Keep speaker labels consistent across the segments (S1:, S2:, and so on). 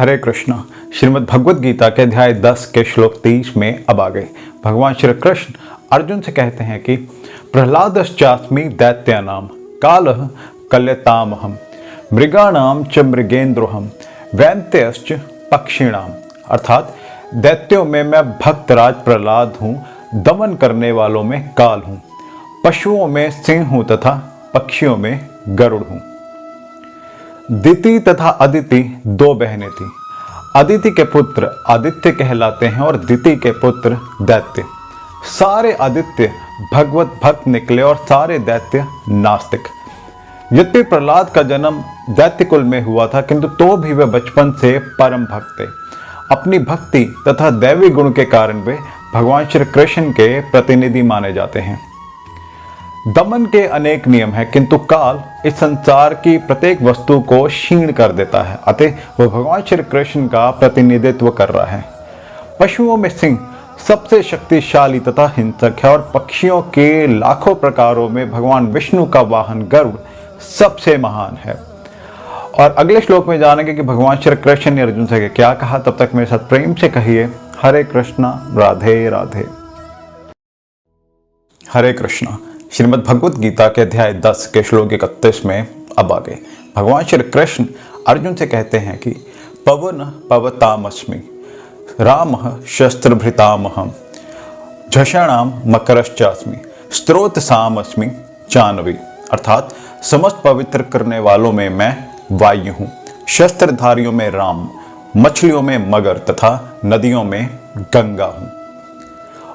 S1: हरे कृष्णा। श्रीमद् भगवद गीता के अध्याय 10 के श्लोक 23 में अब आगे भगवान श्री कृष्ण अर्जुन से कहते हैं कि प्रहलादश्चास्मि दैत्यानां कालः कल्यतामहं मृगाणां च मृगेन्द्रोहं वैन्त्यश्च पक्षिणाम। अर्थात दैत्यों में मैं भक्तराज प्रहलाद हूँ, दमन करने वालों में काल हूँ, पशुओं में सिंह हूँ तथा पक्षियों में गरुड़ हूँ। दिति तथा अदिति दो बहनें थीं। अदिति के पुत्र आदित्य कहलाते हैं और दिति के पुत्र दैत्य। सारे आदित्य भगवत भक्त निकले और सारे दैत्य नास्तिक। यद्यपि प्रहलाद का जन्म दैत्य कुल में हुआ था, किंतु तो भी वे बचपन से परम भक्त थे। अपनी भक्ति तथा दैवी गुण के कारण वे भगवान श्री कृष्ण के प्रतिनिधि माने जाते हैं। दमन के अनेक नियम हैं, किंतु काल इस संसार की प्रत्येक वस्तु को क्षीण कर देता है, अतः वह भगवान श्री कृष्ण का प्रतिनिधित्व कर रहा है। पशुओं में सिंह सबसे शक्तिशाली तथा हिंसक है और पक्षियों के लाखों प्रकारों में भगवान विष्णु का वाहन गरुड़ सबसे महान है। और अगले श्लोक में जानेंगे कि भगवान श्री कृष्ण ने अर्जुन से क्या कहा। तब तक मेरे साथ प्रेम से कहिए हरे कृष्णा राधे राधे। हरे कृष्णा। श्रीमद् भगवद गीता के अध्याय 10 के श्लोक 31 में अब आगे भगवान श्री कृष्ण अर्जुन से कहते हैं कि पवन पवतामस्मि रामः शस्त्रभृतामहं झषणाम मकरश्चास्मि स्त्रोतसामस्मि जानवी। अर्थात समस्त पवित्र करने वालों में मैं वायु हूँ, शस्त्रधारियों में राम, मछलियों में मगर तथा नदियों में गंगा हूँ।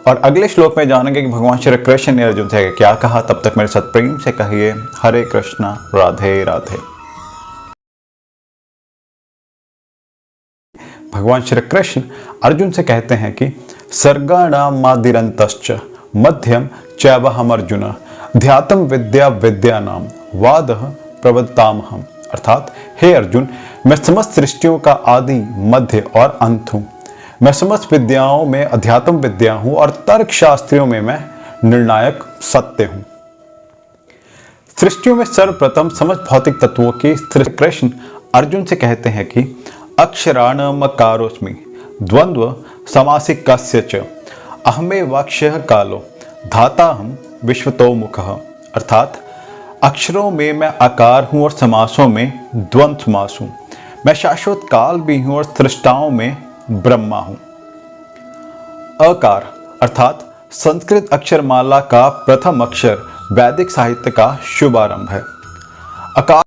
S1: और अगले श्लोक में जानेंगे कि भगवान श्री कृष्ण ने अर्जुन से क्या कहा। तब तक मेरे साथ प्रेम से कहिए हरे कृष्णा राधे राधे। भगवान श्री कृष्ण अर्जुन से कहते हैं कि सर्गाणामादिरन्तश्च मध्यम चैवहम अर्जुन ध्यातम विद्या विद्यानाम वादः प्रवक्तामहम्। अर्थात हे अर्जुन, मैं समस्त सृष्टियों का आदि मध्य और अंत हूँ। मैं समस्त विद्याओं में अध्यात्म विद्या हूं और तर्क शास्त्रियों में मैं निर्णायक सत्य हूं। सृष्टियों में सर्वप्रथम समस्त भौतिक तत्वों की श्री कृष्ण अर्जुन से कहते हैं कि अक्षराणमकारोस्मि द्वंद्व समासिक कस्य च अहमे वाक्ष्यः कालो धाताहं विश्वतोमुखः। अर्थात अक्षरों में मैं आकार हूं और समासों में द्वंद्व समास हूं। मैं शाश्वत काल भी हूं और सृष्टाओं में ब्रह्मा हूं। अकार अर्थात संस्कृत अक्षरमाला का प्रथम अक्षर वैदिक साहित्य का शुभारंभ है। अकार